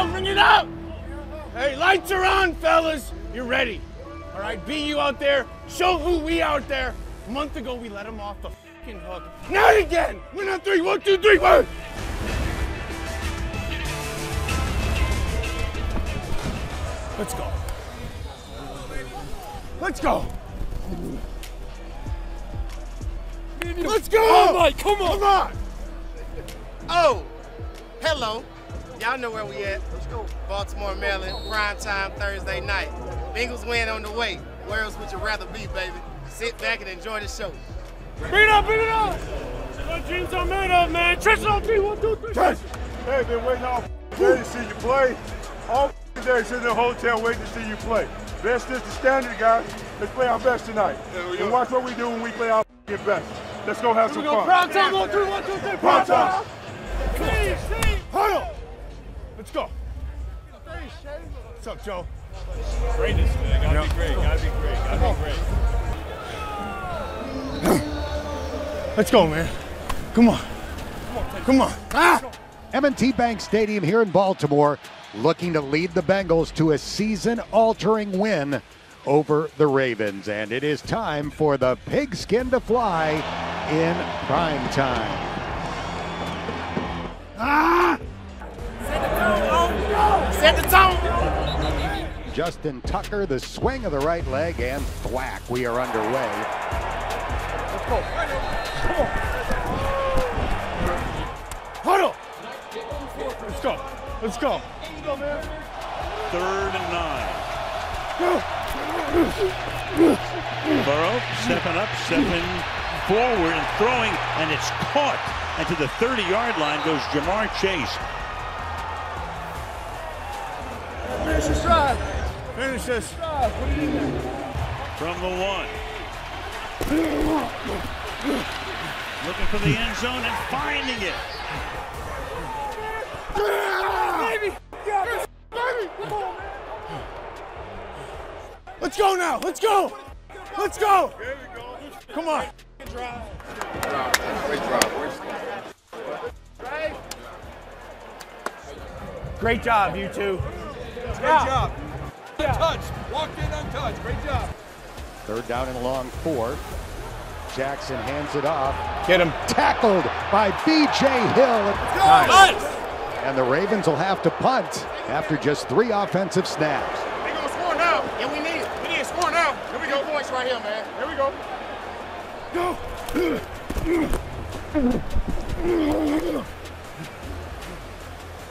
out, bring it out! Hey, lights are on, fellas. You're ready. All right, be you out there. Show who we out there. A month ago, we let them off the fucking hook. Not again. Win on three. 1, 2, 3, 1. Let's go. Let's go. Let's go. Oh my, come on. Come on. Oh, hello. Y'all know where we at. Let's go. Baltimore, Maryland, prime time Thursday night. Bengals win on the way. Where else would you rather be, baby? Sit back and enjoy the show. Bring it up, bring it up. That's what dreams are made of, man. Trench it on 3, 1, 2, 3. Trench. Hey, been waiting all day to see you play. All day sitting in the hotel waiting to see you play. Best is the standard, guys. Let's play our best tonight. And watch what we do when we play our best. Let's go have some fun. Prime time on 3, 1, 2, 3. Prime time. Huddle. Let's go. What's up, Joe? Greatness, man. Gotta be great. Gotta be great. Gotta be great. Let's go, man. Come on. Come on. Ah! M&T Bank Stadium here in Baltimore, looking to lead the Bengals to a season-altering win over the Ravens. And it is time for the pigskin to fly in prime time. Ah! Set the tone. Justin Tucker, the swing of the right leg, and thwack. We are underway. Let's go. Come on. Huddle. Let's go. Let's go. 3rd and 9. Burrow stepping up, stepping forward and throwing, and it's caught. And to the 30-yard line goes Jamar Chase. Finish this drive. Finish this. From the 1. Looking for the end zone and finding it. Baby. Baby. Come on, man. Let's go now. Let's go. Let's go. Come on. Great job, you two. Great job. Untouched. Walked in untouched. Great job. 3rd down and long 4. Jackson hands it off. Get him. Tackled by B.J. Hill. Nice. And the Ravens will have to punt after just 3 offensive snaps. They're going to score now. Yeah, we need it. We need to score now. Here we go. Points right here, man. Here we go. Go.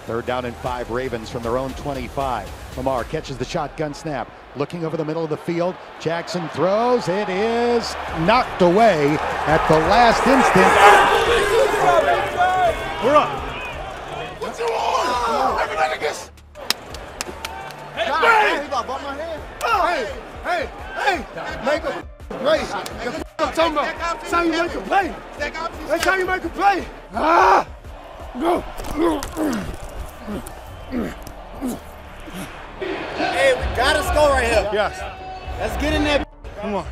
3rd down and 5, Ravens from their own 25. Lamar catches the shotgun snap, looking over the middle of the field. Jackson throws. It is knocked away at the last instant. We're up. What's your on? Everybody gets. Hey, make a play. I'm talking about. That's how you make a play. That's how you make a play. Ah! Go. Hey, we gotta score right here. Yes. Let's get in there. Come on.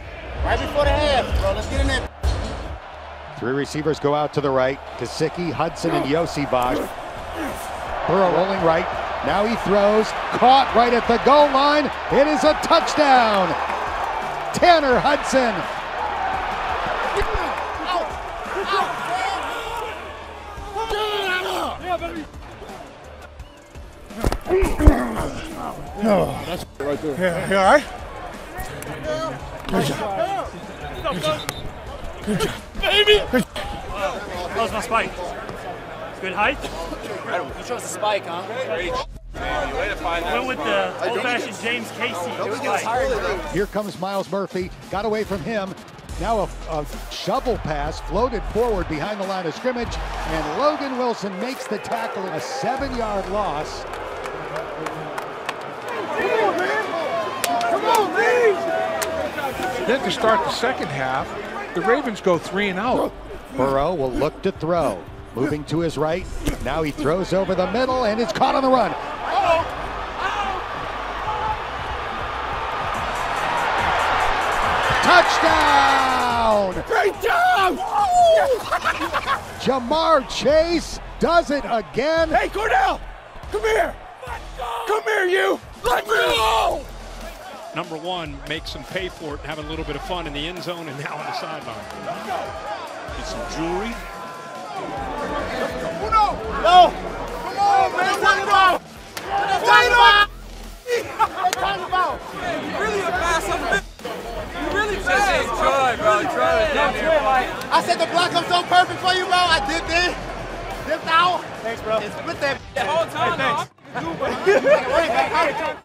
Right before the half, bro. Let's get in there. 3 receivers go out to the right. Kasicki, Hudson, and Yosibach. Burrow rolling right. Now he throws. Caught right at the goal line. It is a touchdown. Tanner Hudson. Oh, that's right there. Yeah, you all right? Good job. Good job. Baby! That was my spike. Good height. You chose the spike, huh? Went with the old-fashioned James Casey. Here comes Miles Murphy. Got away from him. Now a shovel pass floated forward behind the line of scrimmage, and Logan Wilson makes the tackle. A 7-yard loss. Come on, man! Come on, man! Then to start the second half, the Ravens go 3 and out. Burrow will look to throw. Moving to his right. Now he throws over the middle and is caught on the run. Touchdown! Great job! Jamar Chase does it again. Hey, Cordell! Come here! Come here, you! Let's go! Number one makes them pay for it and have a little bit of fun in the end zone and now on the sideline. Get some jewelry. No! Come on, man! Talk about! Really a pass on the You really fast. Try, bro. Try. I said the block comes so perfect for you, bro. I dipped in, dipped out. Thanks, bro. And split that. The whole time, Hey, thanks.